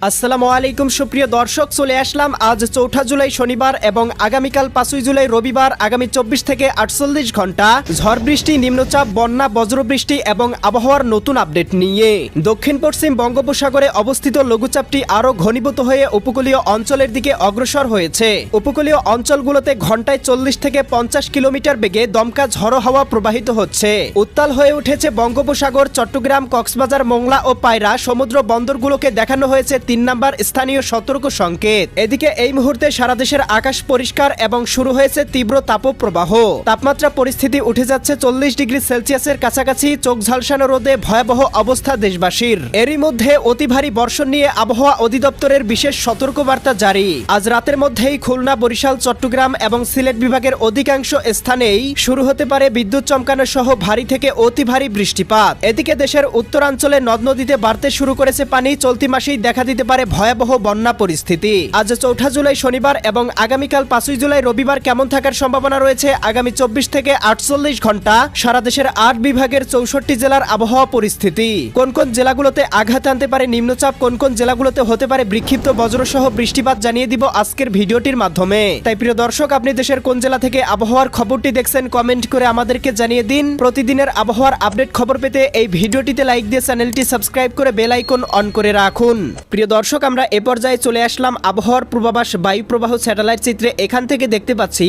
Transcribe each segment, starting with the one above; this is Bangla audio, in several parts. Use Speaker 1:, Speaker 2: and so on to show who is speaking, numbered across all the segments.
Speaker 1: আসসালামু আলাইকুম সুপ্রিয় দর্শক, চলে আসলাম আজ ৪ জুলাই শনিবার এবং আগামীকাল ৫ জুলাই রবিবার আগামী ২৪ থেকে ৪৮ ঘন্টা ঝড় বৃষ্টি, নিম্নচাপ, বন্যা, বজ্রবৃষ্টি এবং আবহাওয়ার নতুন আপডেট নিয়ে। দক্ষিণ পশ্চিম বঙ্গোপসাগরে অবস্থিত লঘুচাপটি আরও ঘনীভূত হয়ে উপকূলীয় অঞ্চলের দিকে অগ্রসর হয়েছে। উপকূলীয় অঞ্চলগুলোতে ঘন্টায় ৪০ থেকে ৫০ কিলোমিটার বেগে দমকা ঝড়ো হাওয়া প্রবাহিত হচ্ছে। উত্তাল হয়ে উঠেছে বঙ্গোপসাগর। চট্টগ্রাম, কক্সবাজার, মোংলা ও পায়রা সমুদ্র বন্দরগুলোকে দেখানো হয়েছে ৩ নম্বর স্থানীয় সতর্ক সংকেত। এদিকে এই মুহূর্তে সারা দেশের আকাশ পরিষ্কার এবং শুরু হয়েছে তীব্র তাপপ্রবাহ। তাপমাত্রা পরিস্থিতি উঠে যাচ্ছে ৪০ ডিগ্রি সেলসিয়াসের কাছাকাছি। চোখ ঝালসানো রোদে ভয়াবহ অবস্থা দেশবাসীর। এরই মধ্যে অতি ভারী বর্ষণ নিয়ে আবহাওয়া অধিদপ্তরের বিশেষ সতর্কবার্তা জারি। আজ রাতের মধ্যেই খুলনা, বরিশাল, চট্টগ্রাম এবং সিলেট বিভাগের অধিকাংশ স্থানেই শুরু হতে পারে বিদ্যুৎ চমকানো সহ ভারী থেকে অতি ভারী বৃষ্টিপাত। এদিকে দেশের উত্তরাঞ্চলে নদ নদীতে বাড়তে শুরু করেছে পানি। চলতি মাসেই দেখা দিতে পারে ভয়াবহ বন্যা পরিস্থিতি। আজ ৪ জুলাই শনিবার এবং আগামীকাল ৫ জুলাই রবিবার কেমন থাকার সম্ভাবনা রয়েছে আগামী ২৪ থেকে ৪৮ ঘন্টা সারা দেশের ৮ বিভাগের ৬৪ জেলার আবহাওয়া পরিস্থিতি। কোন কোন জেলাগুলোতে আঘাত আনতে পারে নিম্নচাপ, কোন কোন জেলাগুলোতে হতে পারে বিক্ষিপ্ত বজ্রসহ বৃষ্টিপাত জানিয়ে দিব আজকের ভিডিওটির মাধ্যমে। তাই প্রিয় দর্শক, আপনি দেশের কোন জেলা থেকে আবহাওয়ার খবরটি দেখছেন কমেন্ট করে আমাদেরকে জানিয়ে দিন। প্রতিদিনের আবহাওয়ার আপডেট খবর পেতে এই ভিডিওটিতে লাইক দিয়ে চ্যানেলটি সাবস্ক্রাইব করে বেল আইকন অন করে রাখুন। প্রিয় দর্শক, আমরা এ পর্যায়ে চলে আসলাম আবহাওয়ার পূর্বাভাস বায়ু প্রবাহ স্যাটেলাইট চিত্রে। এখান থেকে দেখতে পাচ্ছি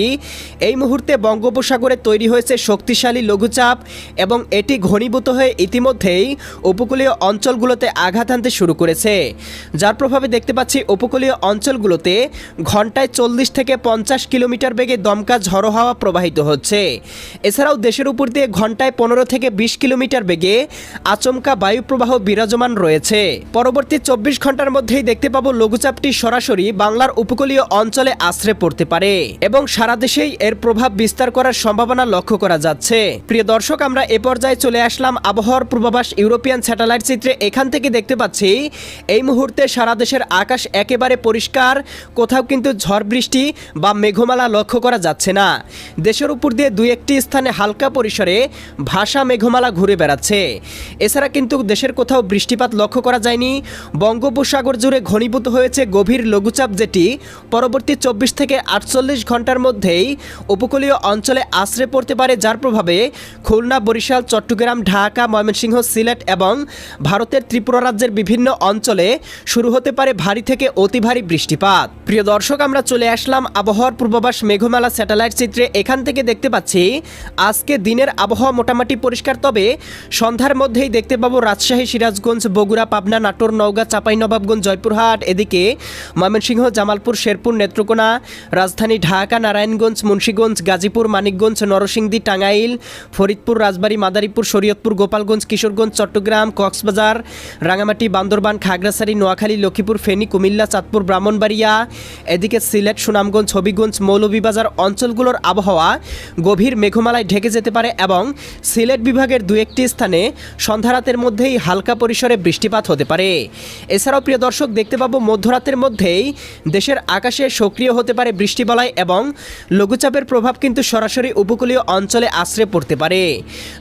Speaker 1: এই মুহূর্তে বঙ্গোপসাগরে তৈরি হয়েছে শক্তিশালী লঘুচাপ এবং এটি ঘনীভূত হয়ে ইতিমধ্যেই উপকূলীয় অঞ্চলগুলোতে আঘাত আনতে শুরু করেছে, যার প্রভাবে দেখতে পাচ্ছি উপকূলীয় অঞ্চলগুলোতে ঘন্টায় ৪০ থেকে ৫০ কিলোমিটার বেগে দমকা ঝড়ো হাওয়া প্রবাহিত হচ্ছে। এছাড়াও দেশের উপর দিয়ে ঘন্টায় ১৫ থেকে ২০ কিলোমিটার বেগে আচমকা বায়ু প্রবাহ বিরাজমান রয়েছে। পরবর্তী ২৪ ঘন্টার মধ্যেই দেখতে পাবো লঘুচাপটি সরাসরি বাংলার উপকূলীয় অঞ্চলে আছড়ে পড়তে পারে এবং সারা দেশেই এর প্রভাব বিস্তার করার সম্ভাবনা লক্ষ্য করা যাচ্ছে। প্রিয় দর্শক, আমরা এ পর্যায়ে চলে আসলাম আবহাওয়ার পূর্বাভাস ইউরোপিয়ান স্যাটেলাইট চিত্রে। এখান থেকে দেখতে পাচ্ছি এই মুহূর্তে সারা দেশের আকাশ একেবারে পরিষ্কার। কোথাও কিন্তু ঝড় বৃষ্টি বা মেঘমালা লক্ষ্য করা যাচ্ছে না। দেশের উপর দিয়ে দুই একটি স্থানে হালকা পরিসরে ভাসা মেঘমালা ঘুরে বেড়াচ্ছে। এছাড়া কিন্তু দেশের কোথাও বৃষ্টিপাত লক্ষ্য করা যায়নি। বঙ্গোপসাগর জুড়ে ঘনীভূত হয়েছে গভীর লঘুচাপ, যেটি পরবর্তী ২৪ থেকে ৪৮ ঘন্টার মধ্যেই উপকূলীয় অঞ্চলে আছড়ে পড়তে পারে, যার প্রভাবে খুলনা, বরিশাল, চট্টগ্রাম, ঢাকা, ময়মনসিংহ, সিলেট এবং ভারতের ত্রিপুরা রাজ্যের বিভিন্ন অঞ্চলে শুরু হতে পারে ভারী থেকে অতি ভারী বৃষ্টিপাত। প্রিয় দর্শক, আমরা চলে আসলাম আবহাওয়ার পূর্বাভাস মেঘমালা স্যাটেলাইট চিত্রে। এখান থেকে দেখতে পাচ্ছি আজকে দিনের আবহাওয়া মোটামুটি পরিষ্কার, তবে সন্ধ্যার মধ্যেই দেখতে পাবো রাজশাহী, সিরাজগঞ্জ, বগুড়া, পাবনা, নাটোর, নওগাঁ, চাঁপাইনবাবগঞ্জ, জয়পুরহাট, এদিকে ময়মনসিংহ, জামালপুর, শেরপুর, নেত্রকোনা, রাজধানী ঢাকা, নারায়ণগঞ্জ, মুন্সিগঞ্জ, গাজীপুর, মানিকগঞ্জ, নরসিংদী, টাঙ্গাইল, ফরিদপুর, রাজবাড়ী, মাদারীপুর, শরীয়তপুর, গোপালগঞ্জ, কিশোরগঞ্জ, চট্টগ্রাম, কক্সবাজার, রাঙামাটি, বান্দরবান, খাগড়াছড়ি, নোয়াখালী, লক্ষ্মীপুর, ফেনী, কুমিল্লা, চাঁদপুর, ব্রাহ্মণবাড়িয়া, এদিকে সিলেট, সুনামগঞ্জ, হবিগঞ্জ, মৌলভীবাজার অঞ্চলগুলোর আবহাওয়া গভীর মেঘমালায় ঢেকে যেতে পারে এবং সিলেট বিভাগের দু একটি স্থানে সন্ধ্যা রাতের মধ্যেই হালকা পরিসরে বৃষ্টিপাত হতে পারে। এছাড়াও প্রিয় দর্শক, দেখতে পাবো মধ্যরাতের মধ্যেই দেশের আকাশে সক্রিয় হতে পারে বৃষ্টিবলয় এবং লঘুচাপের প্রভাব কিন্তু সরাসরি উপকূলীয় অঞ্চলে আছড়ে পড়তে পারে,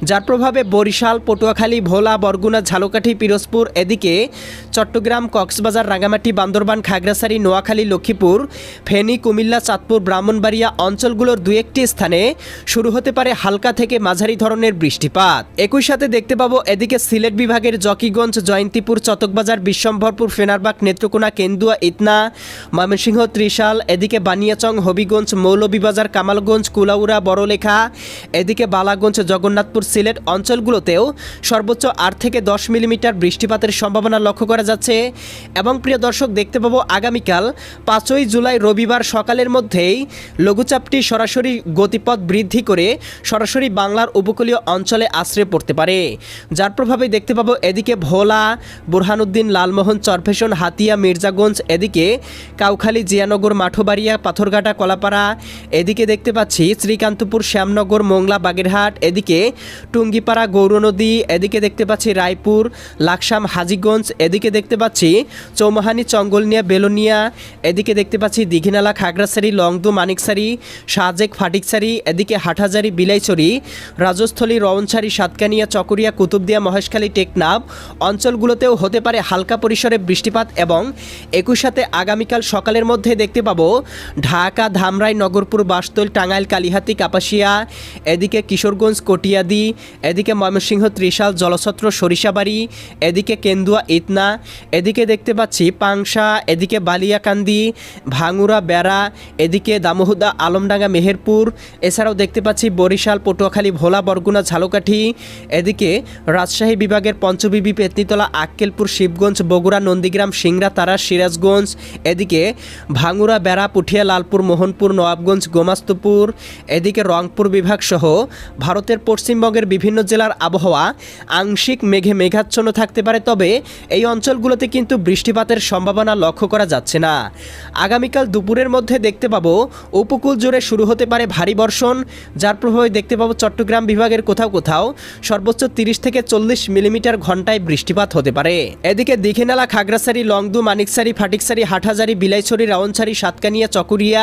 Speaker 1: যার প্রভাবে বরিশাল, পটুয়াখালী, ভোলা, বরগুনা, ঝালকাঠি, পিরোজপুর, এদিকে চট্টগ্রাম, কক্সবাজার, রাঙামাটি, বান্দরবান, খাগড়াছড়ি, নোয়াখালী, লক্ষ্মীপুর, ফেনী, কুমিল্লা, চাঁদপুর, ব্রাহ্মণবাড়িয়া অঞ্চলগুলোর দু একটি স্থানে শুরু হতে পারে হালকা থেকে মাঝারি ধরনের বৃষ্টিপাত। একই সাথে দেখতে পাবো এদিকে সিলেট বিভাগের জকিগঞ্জ, জয়ন্তীপুর, চতকবাজার, বিশ্বম্ভরপুর, ফেনারবাগ, নেত্রকোনা, কেন্দুয়া, ইতনা, ময়মনসিংহ, ত্রিশাল, এদিকে বানিয়াচং, হবিগঞ্জ, মৌলভীবাজার, কামালগঞ্জ, কুলাউড়া, বড়লেখা, এদিকে বালাগঞ্জ, জগন্নাথপুর, সিলেট অঞ্চলগুলোতেও সর্বোচ্চ ৮ থেকে ১০ মিলিমিটার বৃষ্টিপাতের সম্ভাবনা লক্ষ্য করা যাচ্ছে। এবং প্রিয় দর্শক, দেখতে পাবো আগামীকাল ৫ জুলাই রবিবার সকালের মধ্যেই লঘুচাপটি সরাসরি গতিপথ বৃদ্ধি করে সরাসরি বাংলার উপকূলীয় অঞ্চলে আছড়ে পড়তে পারে, যার প্রভাবে দেখতে পাবো এদিকে ভোলা, বুরহানুদ্দিন, লালমোহন, চরফেশন, হাতিয়া, মির্জাগঞ্জ, এদিকে কাউখালী, জিয়ানগর, মাঠবাড়িয়া, পাথরঘাটা, কলাপাড়া, এদিকে দেখতে পাচ্ছি শ্রীকান্তপুর, শ্যামনগর, মোংলা, বাগেরহাট, এদিকে টুঙ্গিপাড়া, গৌরনদী, এদিকে দেখতে পাচ্ছি রায়পুর, লাকসাম, হাজীগঞ্জ, এদিকে দেখতে পাচ্ছি চৌমাহানি, চঙ্গলনিয়া, বেলোনিয়া, এদিকে দেখতে পাচ্ছি দীঘিনালা, খাগড়াছড়ি, লংদু, মানিকছড়ি, শাহজেক, ফাটিকছড়ি, এদিকে হাটহাজারি, বিলাইছড়ি, রাজস্থলী, রওনছড়ি, সাতকানিয়া, চকরিয়া, কুতুবদিয়া, মহেশখালী, টেকনাফ অঞ্চলগুলোতেও হতে পারে হালকা পরিসরে বৃষ্টি বৃষ্টিপাত এবং একই সাথে আগামীকাল সকালের মধ্যে দেখতে পাবো ঢাকা, ধামরাই, নগরপুর, বাসতল, টাঙ্গাইল, কালিহাতী, কাপাসিয়া, এদিকে কিশোরগঞ্জ, কটিয়াদি, এদিকে ময়মনসিংহ, ত্রিশাল, জলছত্র, সরিষাবাড়ি, এদিকে কেন্দুয়া, ইতনা, এদিকে দেখতে পাচ্ছি পাংশা, এদিকে বালিয়াকান্দি, ভাঙ্গুড়া, বেড়া, এদিকে দামোহদা, আলমডাঙ্গা, মেহেরপুর, এছাড়াও দেখতে পাচ্ছি বরিশাল, পটুয়াখালী, ভোলা, বরগুনা, ঝালকাঠি, এদিকে রাজশাহী বিভাগের পঞ্চবিবি, পেতনিতলা, আক্কেলপুর, শিবগঞ্জ, বগুড়া, নন্দীগ্রাম, সিংড়া, তারা, সিরাজগঞ্জ, এদিকে ভাঙ্গুড়া, বেড়া, পুঠিয়া, লালপুর, মোহনপুর, নবাবগঞ্জ, গোমাস্তপুর, এদিকে রংপুর বিভাগ সহ ভারতের পশ্চিমবঙ্গের বিভিন্ন জেলার আবহাওয়া আংশিক মেঘে মেঘাচ্ছন্ন থাকতে পারে। তবে এই অঞ্চলগুলোতে কিন্তু বৃষ্টিপাতের সম্ভাবনা লক্ষ্য করা যাচ্ছে না। আগামীকাল দুপুরের মধ্যে দেখতে পাবো উপকূল জুড়ে শুরু হতে পারে ভারী বর্ষণ, যার প্রভাবে দেখতে পাবো চট্টগ্রাম বিভাগের কোথাও কোথাও সর্বোচ্চ 30 থেকে 40 মিলিমিটার ঘন্টায় বৃষ্টিপাত হতে পারে। এদিকে দীঘিনালা, খাগড়াছড়ি, লংদু, মানিকছড়ি, ফাটিকছড়ি, হাটহাজারি, বিলাইছড়ি, রাউনছড়ি, সাতকানিয়া, চকুরিয়া,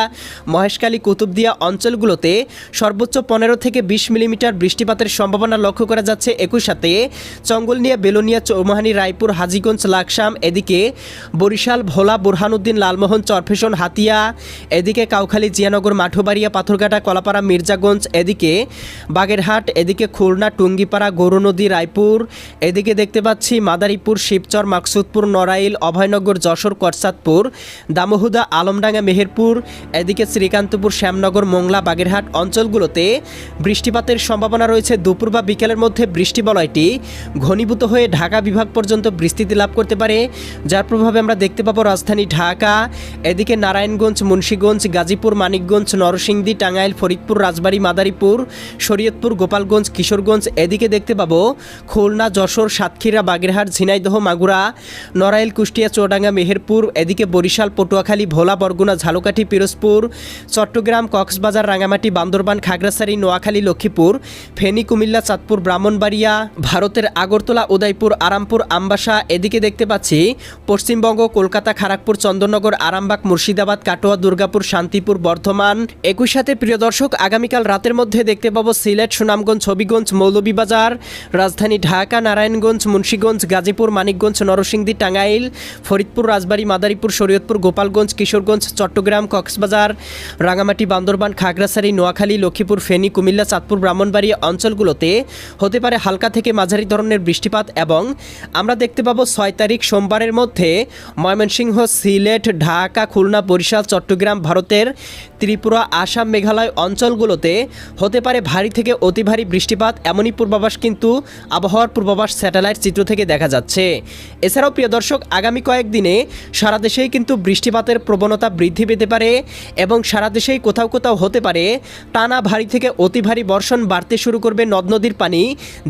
Speaker 1: মহেশখালী, কুতুবদিয়া অঞ্চলগুলোতে সর্বোচ্চ 15 থেকে 20 মিলিমিটার বৃষ্টিপাতের সম্ভাবনা লক্ষ্য করা যাচ্ছে। একই সাথে চঙ্গলনিয়া, বেলোনিয়া, চৌমাহানি, রায়পুর, হাজীগঞ্জ, লাকসাম, এদিকে বরিশাল, ভোলা, বুরহানুদ্দিন, লালমোহন, চরফেশন, হাতিয়া, এদিকে কাউখালী, জিয়ানগর, মাঠবাড়িয়া, পাথরঘাটা, কলাপাড়া, মির্জাগঞ্জ, এদিকে বাগেরহাট, এদিকে খুলনা, টুঙ্গিপাড়া, গৌরনদী, রায়পুর, এদিকে দেখতে পাচ্ছি মাদারীপুর, শিবচর, মাকসুদপুর, নড়াইল, অভয়নগর, যশোর, করসাদপুর, দামোহদা, আলমডাঙ্গা, মেহেরপুর, এদিকে শ্রীকান্তপুর, শ্যামনগর, মোংলা, বাগেরহাট অঞ্চলগুলোতে বৃষ্টিপাতের সম্ভাবনা রয়েছে। দুপুর বা বিকেলের মধ্যে বৃষ্টিবলয়টি ঘনীভূত হয়ে ঢাকা বিভাগ পর্যন্ত বিস্তৃতি লাভ করতে পারে, যার প্রভাবে আমরা দেখতে পাবো রাজধানী ঢাকা, এদিকে নারায়ণগঞ্জ, মুন্সিগঞ্জ, গাজীপুর, মানিকগঞ্জ, নরসিংদী, টাঙ্গাইল, ফরিদপুর, রাজবাড়ী, মাদারীপুর, শরীয়তপুর, গোপালগঞ্জ, কিশোরগঞ্জ, এদিকে দেখতে পাবো খুলনা, যশোর, সাতক্ষীরা, বাগেরহাট, ঝিনাইদহ, মাগুরা, নড়াইল, কুষ্টিয়া, চুয়াডাঙ্গা, মেহেরপুর, এদিকে বরিশাল, পটুয়াখালী, ভোলা, বরগুনা, ঝালকাঠি, পিরোজপুর, চট্টগ্রাম, কক্সবাজার, রাঙামাটি, বান্দরবান, খাগড়াছড়ি, নোয়াখালী, লক্ষ্মীপুর, ফেনী, কুমিল্লা, চাঁদপুর, ব্রাহ্মণবাড়িয়া, ভারতের আগরতলা, উদয়পুর, আরামপুর, আমবাসা, এদিকে দেখতে পাচ্ছি পশ্চিমবঙ্গ, কলকাতা, খড়গপুর, চন্দননগর, আরামবাগ, মুর্শিদাবাদ, কাটোয়া, দুর্গাপুর, শান্তিপুর, বর্ধমান। একই সাথে প্রিয় দর্শক আগামীকাল রাতের মধ্যে দেখতে পাবো সিলেট, সুনামগঞ্জ, হবিগঞ্জ, মৌলভীবাজার, রাজধানী ঢাকা, নারায়ণগঞ্জ, মুন্সিগঞ্জ, গাজীপুর, মানিকগঞ্জ, নরসিংদী, টাঙ্গাইল, ফরিদপুর, রাজবাড়ী, মাদারীপুর, শরীয়তপুর, গোপালগঞ্জ, কিশোরগঞ্জ, চট্টগ্রাম, কক্সবাজার, রাঙামাটি, বান্দরবান, খাগড়াছড়ি, নোয়াখালী, লক্ষ্মীপুর, ফেনী, কুমিল্লা, চাঁদপুর, ব্রাহ্মণবাড়িয়া অঞ্চলগুলোতে হতে পারে হালকা থেকে মাঝারি ধরনের বৃষ্টিপাত। এবং আমরা দেখতে পাবো 6 তারিখ সোমবারের মধ্যে ময়মনসিংহ, সিলেট, ঢাকা, খুলনা, বরিশাল, চট্টগ্রাম, ভারতের ত্রিপুরা, আসাম, মেঘালয় অঞ্চলগুলোতে হতে পারে ভারী থেকে অতি ভারী বৃষ্টিপাত। এমনই পূর্বাভাস কিন্তু আবহাওয়ার পূর্বাভাস স্যাটেলাইট চিত্র থেকে দেখা যাচ্ছে। এছাড়াও প্রিয় দর্শক আগামী কয়েকদিনে সারা দেশেই কিন্তু বৃষ্টিপাতের প্রবণতা বৃদ্ধি পেতে পারে এবং সারা দেশেই কোথাও কোথাও হতে পারে টানা ভারী থেকে অতি ভারী বর্ষণ বাড়তে শুরু করবে, নদ নদীর পানি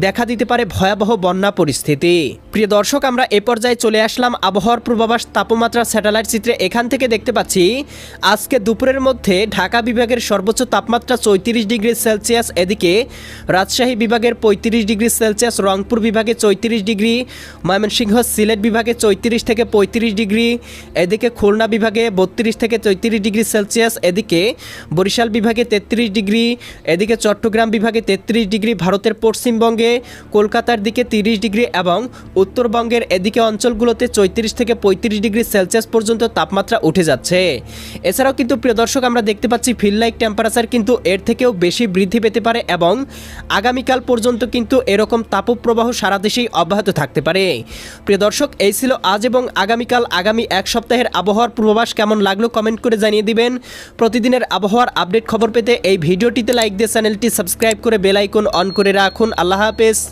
Speaker 1: দেখা দিতে পারে ভয়াবহ বন্যা পরিস্থিতি। প্রিয় দর্শক আমরা এ পর্যায়ে চলে আসলাম আবহাওয়ার পূর্বাভাস তাপমাত্রা স্যাটেলাইট চিত্রে। এখান থেকে দেখতে পাচ্ছি আজকে দুপুরের মধ্যে ঢাকা বিভাগের সর্বোচ্চ তাপমাত্রা 34 ডিগ্রি সেলসিয়াস, এদিকে রাজশাহী বিভাগের 35 ডিগ্রি সেলসিয়াস, রংপুর বিভাগে 34 ডিগ্রি, ময়মনসিংহ, সিলেট বিভাগে 34 থেকে 35 ডিগ্রি, এদিকে খুলনা বিভাগে 32 থেকে 33 ডিগ্রি সেলসিয়াস, এদিকে বরিশাল বিভাগে 33 ডিগ্রি, এদিকে চট্টগ্রাম বিভাগে 33 ডিগ্রি, ভারতের পশ্চিমবঙ্গে কলকাতার দিকে 30 ডিগ্রি এবং উত্তরবঙ্গের এদিকে অঞ্চলগুলোতে 34 থেকে 35 ডিগ্রি সেলসিয়াস পর্যন্ত তাপমাত্রা উঠে যাচ্ছে। এছাড়াও কিন্তু প্রিয় দর্শক আমরা দেখতে পাচ্ছি ফিল লাইক টেম্পারেচার কিন্তু এর থেকেও বেশি বৃদ্ধি পেতে পারে এবং আগামীকাল পর্যন্ত কিন্তু এরকম তাপপ্রবাহ সারা দেশেই অব্যাহত থাকতে পারে। প্রিয় দর্শক এই ছিল আজ এবং আগামীকাল আগামী এক সপ্তাহের আবহাওয়ার পূর্বাভাস। কেমন লাগলো কমেন্ট করে জানিয়ে দিবেন। প্রতিদিনের আবহাওয়ার আপডেট খবর পেতে এই ভিডিওটিতে লাইক দিয়ে চ্যানেলটি সাবস্ক্রাইব করে বেল আইকন অন করে রাখুন। আল্লাহ হাফেজ।